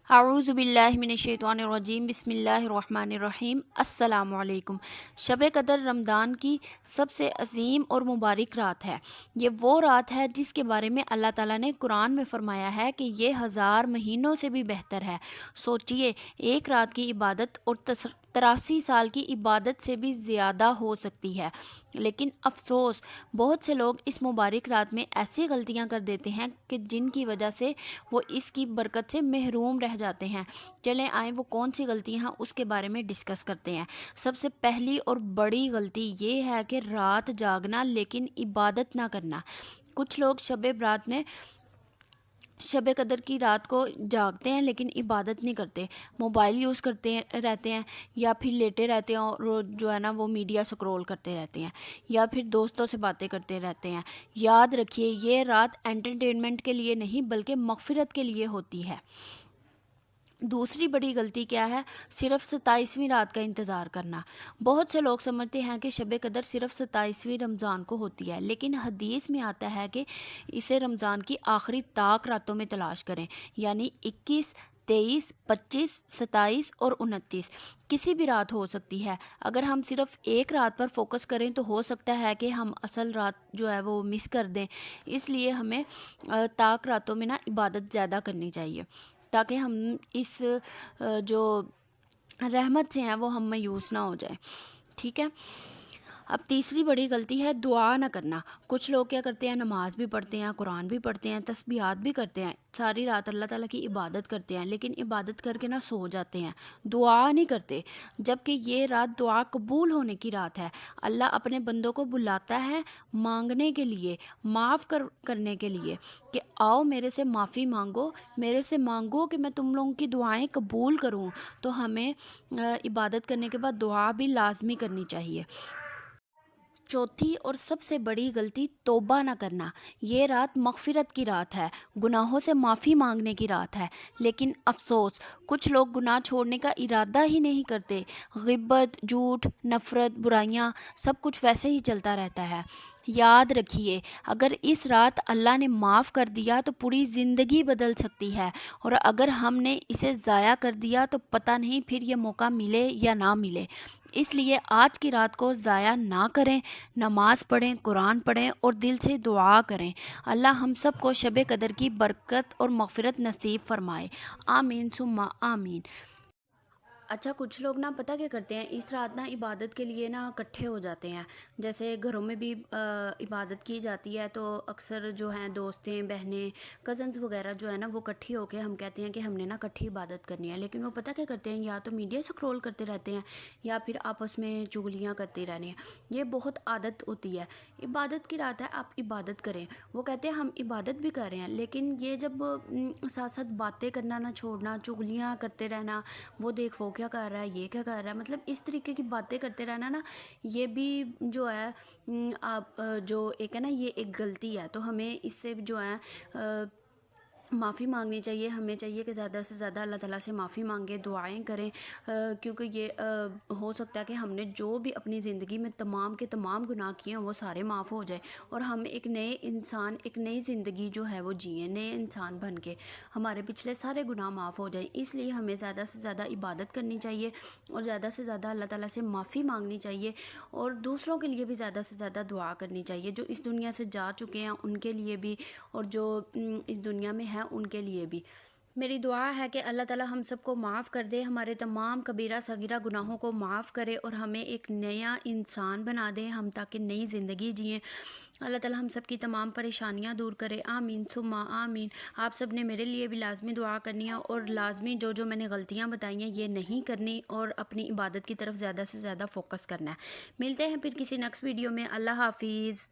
اعوذ باللہ من الشیطان الرجیم بسم اللہ الرحمن الرحیم السلام علیکم۔ شب قدر رمضان کی سب سے عظیم اور مبارک رات ہے۔ یہ وہ رات ہے جس کے بارے میں اللہ تعالیٰ نے قرآن میں فرمایا ہے کہ یہ 1000 مہینوں سے بھی بہتر ہے۔ سوچئے ایک رات کی عبادت اور 83 سال کی عبادت سے بھی زیادہ ہو سکتی ہے، لیکن افسوس بہت سے لوگ اس مبارک رات میں ایسی غلطیاں کر دیتے ہیں کہ جن کی وجہ سے وہ اس کی برکت سے محروم رہ جاتے ہیں۔ چلیں آئیں وہ کون سی غلطیاں ہیں اس کے بارے میں ڈسکس کرتے ہیں۔ سب سے پہلی اور بڑی غلطی یہ ہے کہ رات جاگنا لیکن عبادت نہ کرنا۔ کچھ لوگ شب قدر کی رات کو جاگتے ہیں لیکن عبادت نہیں کرتے، موبائل یوز کرتے رہتے ہیں، یا پھر لیٹے رہتے ہیں اور جو ہے نا وہ میڈیا سکرول کرتے رہتے ہیں، یا پھر دوستوں سے باتیں کرتے رہتے ہیں۔ یاد رکھیے یہ رات انٹرٹینمنٹ کے لیے نہیں بلکہ مغفرت کے لیے ہوتی ہے۔ دوسری بڑی غلطی کیا ہے؟ صرف 27ویں رات کا انتظار کرنا۔ بہت سے لوگ سمجھتے ہیں کہ شب قدر صرف 27ویں رمضان کو ہوتی ہے، لیکن حدیث میں آتا ہے کہ اسے رمضان کی آخری طاق راتوں میں تلاش کریں، یعنی 21، 23، 25، 27 اور 29۔ کسی بھی رات ہو سکتی ہے۔ اگر ہم صرف ایک رات پر فوکس کریں تو ہو سکتا ہے کہ ہم اصل رات جو ہے وہ مس کر دیں۔ اس لیے ہمیں طاق راتوں میں عبادت زیادہ کرنی چاہیے تاکہ ہم اس جو رحمت سے ہیں وہ ہم مایوس نہ ہو جائیں، ٹھیک ہے۔ اب تیسری بڑی غلطی ہے دعا نہ کرنا۔ کچھ لوگ کیا کرتے ہیں، نماز بھی پڑھتے ہیں، قرآن بھی پڑھتے ہیں، تسبیحات بھی کرتے ہیں، ساری رات اللہ تعالیٰ کی عبادت کرتے ہیں، لیکن عبادت کر کے سو جاتے ہیں، دعا نہیں کرتے، جبکہ یہ رات دعا قبول ہونے کی رات ہے۔ اللہ اپنے بندوں کو بلاتا ہے مانگنے کے لیے، معاف کرنے کے لیے، کہ آؤ میرے سے معافی مانگو، میرے سے مانگو کہ میں تم لوگوں کی دعائیں قبول کروں۔ تو ہمیں عبادت کرنے کے بعد دعا بھی لازمی کرنی چاہیے۔ چوتھی اور سب سے بڑی غلطی توبہ نہ کرنا۔ یہ رات مغفرت کی رات ہے، گناہوں سے معافی مانگنے کی رات ہے، لیکن افسوس کچھ لوگ گناہ چھوڑنے کا ارادہ ہی نہیں کرتے۔ غیبت، جھوٹ، نفرت، برائیاں، سب کچھ ویسے ہی چلتا رہتا ہے۔ یاد رکھیے اگر اس رات اللہ نے معاف کر دیا تو پوری زندگی بدل سکتی ہے، اور اگر ہم نے اسے ضائع کر دیا تو پتہ نہیں پھر یہ موقع ملے یا نہ ملے۔ اس لیے آج کی رات کو ضائع نہ کریں، نماز پڑھیں، قرآن پڑھیں اور دل سے دعا کریں۔ اللہ ہم سب کو شب قدر کی برکت اور مغفرت نصیب فرمائے، آمین ثم آمین۔ اچھا کچھ لوگ پتہ کیا کرتے ہیں، اس رات عبادت کے لیے اکٹھے ہو جاتے ہیں۔ جیسے گھروں میں بھی عبادت کی جاتی ہے تو اکثر جو ہیں دوستیں، بہنیں، کزنز وغیرہ جو ہے وہ اکٹھی ہو کے ہم کہتے ہیں کہ ہم نے اکٹھی عبادت کرنی ہے، لیکن وہ پتہ کیا کرتے ہیں، یا تو میڈیا سکرول کرتے رہتے ہیں یا پھر آپس میں چغلیاں کرتے رہنے ہیں۔ یہ بہت عادت ہوتی ہے۔ عبادت کی رات ہے، آپ عبادت کریں۔ وہ کہتے ہیں ہم عبادت بھی کر رہے ہیں، لیکن یہ جب ساتھ ساتھ باتیں کرنا نہ چھوڑنا، چغلیاں کرتے رہنا، وہ دیکھ وہ کیا کر رہا ہے، یہ کیا کر رہا ہے، مطلب اس طریقے کی باتیں کرتے رہنا یہ بھی جو ہے آپ جو ایک ہے یہ ایک غلطی ہے۔ تو ہمیں اس سے جو ہے معافی مانگنی چاہیے۔ ہمیں چاہیے کہ زیادہ سے زیادہ اللہ تعالیٰ سے معافی مانگیں، دعائیں کریں، کیونکہ یہ ہو سکتا ہے کہ ہم نے جو بھی اپنی زندگی میں تمام کے تمام گناہ کیے ہیں وہ سارے معاف ہو جائیں، اور ہم ایک نئے انسان، ایک نئی زندگی جو ہے وہ جئیں، نئے انسان بن کے ہمارے پچھلے سارے گناہ معاف ہو جائیں۔ اس لیے ہمیں زیادہ سے زیادہ عبادت کرنی چاہیے اور زیادہ سے زیادہ اللہ تعالیٰ سے معافی مانگنی چاہیے، اور دوسروں کے لیے بھی زیادہ سے زیادہ دعا کرنی چاہیے، جو اس دنیا سے جا چکے ہیں ان کے لیے بھی، اور جو اس دنیا میں ہیں ان کے لیے بھی۔ میری دعا ہے کہ اللہ تعالیٰ ہم سب کو معاف کر دے، ہمارے تمام کبیرہ صغیرہ گناہوں کو معاف کرے اور ہمیں ایک نیا انسان بنا دے، ہم تاکہ نئی زندگی جئیں۔ اللہ تعالیٰ ہم سب کی تمام پریشانیاں دور کرے، آمین ثم آمین۔ آپ سب نے میرے لیے بھی لازمی دعا کرنی ہے، اور لازمی جو میں نے غلطیاں بتائی ہیں یہ نہیں کرنی، اور اپنی عبادت کی طرف زیادہ سے زیادہ فوکس کرنا ہے۔ ملتے ہیں پھر کسی نیکسٹ ویڈیو میں۔ اللہ حافظ۔